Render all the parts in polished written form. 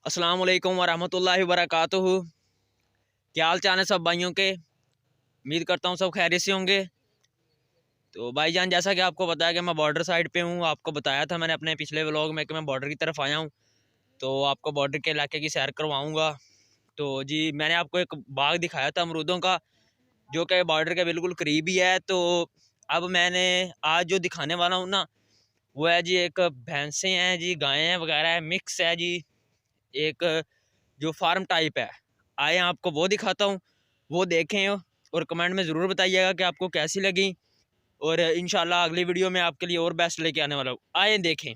अस्सलाम वालेकुम वरहमतुल्लाहि वबरकातुहू। क्या हाल चाल है सब भाइयों के। उम्मीद करता हूँ सब खैरियत से होंगे। तो भाईजान, जैसा कि आपको पता है कि मैं बॉर्डर साइड पे हूँ। आपको बताया था मैंने अपने पिछले व्लॉग में कि मैं बॉर्डर की तरफ आया हूँ, तो आपको बॉर्डर के इलाके की सैर करवाऊँगा। तो जी, मैंने आपको एक बाग दिखाया था अमरूदों का, जो कि बॉर्डर के बिल्कुल करीब ही है। तो अब मैंने आज जो दिखाने वाला हूँ ना, वो है जी एक भैंसें हैं जी, गायें हैं वगैरह है, मिक्स है जी, एक जो फार्म टाइप है। आए आपको वो दिखाता हूँ, वो देखें और कमेंट में ज़रूर बताइएगा कि आपको कैसी लगी। और इंशाल्लाह अगली वीडियो में आपके लिए और बेस्ट लेके आने वाला हूँ। आए देखें।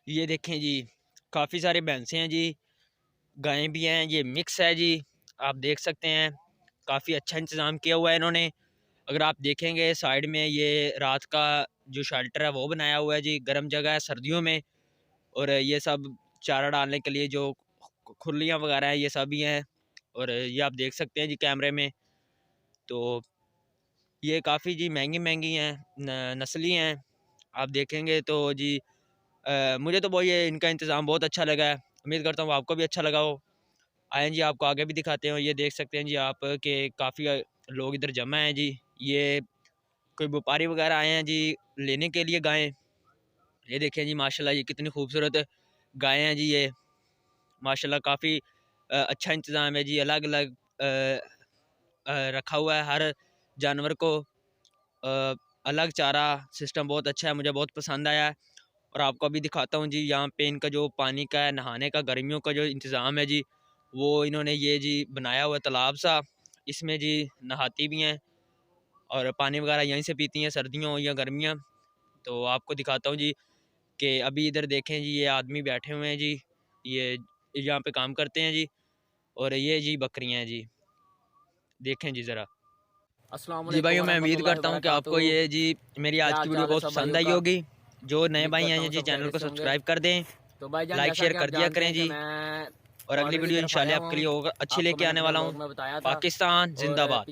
ये देखें जी, काफ़ी सारे भैंसें हैं जी, गायें भी हैं, ये मिक्स है जी। आप देख सकते हैं काफ़ी अच्छा इंतज़ाम किया हुआ है इन्होंने। अगर आप देखेंगे साइड में ये रात का जो शेल्टर है वो बनाया हुआ है जी, गर्म जगह है सर्दियों में। और ये सब चारा डालने के लिए जो खुरलियाँ वगैरह हैं ये सभी हैं। और ये आप देख सकते हैं जी कैमरे में। तो ये काफ़ी जी महंगी महंगी हैं, नस्ली हैं। आप देखेंगे तो जी मुझे तो वो ये इनका इंतज़ाम बहुत अच्छा लगा है। उम्मीद करता हूँ आपको भी अच्छा लगा हो। आए जी, आपको आगे भी दिखाते हैं। ये देख सकते हैं जी आप कि काफ़ी लोग इधर जमा हैं जी। ये कोई व्यापारी वगैरह आए हैं जी लेने के लिए गायें। ये देखें जी, माशाल्लाह ये कितनी खूबसूरत गायें हैं जी। ये माशाल्लाह काफ़ी अच्छा इंतज़ाम है जी। अलग अलग रखा हुआ है हर जानवर को, अलग चारा सिस्टम बहुत अच्छा है, मुझे बहुत पसंद आया है। और आपको अभी दिखाता हूँ जी, यहाँ पे इनका जो पानी का है, नहाने का, गर्मियों का जो इंतज़ाम है जी, वो इन्होंने ये जी बनाया हुआ तालाब सा। इसमें जी नहाती भी हैं और पानी वगैरह यहीं से पीती हैं, सर्दियों हो या गर्मियाँ। तो आपको दिखाता हूँ जी कि अभी इधर देखें जी, ये आदमी बैठे हुए हैं जी, ये यहाँ पे काम करते हैं जी। और ये जी बकरियाँ हैं जी, देखें जी ज़रा। अस्सलाम जी वालेकुम भाइयों, मैं उम्मीद वरहमतुल्लाहि करता हूँ कि आपको वबरकातुहू। ये जी मेरी क्या आज हाल की वीडियो चाल है बहुत सब पसंद भाइयों आई का। होगी। जो नए उम्मीद भाई करता हैं हूँ जी, सब चैनल खैरियत को से होंगे। सब्सक्राइब कर दें, तो भाईजान, लाइक जैसा शेयर कि आप कर दिया जानते करें हैं कि जी। मैं और अगली बॉर्डर की वीडियो तरफ आया इंशाल्लाह हुआ आपके लिए हूँ। और अच्छी आपको लेके मैंने आने अपने वाला व्लॉग हूँ। में बताया था। पाकिस्तान और जिंदाबाद।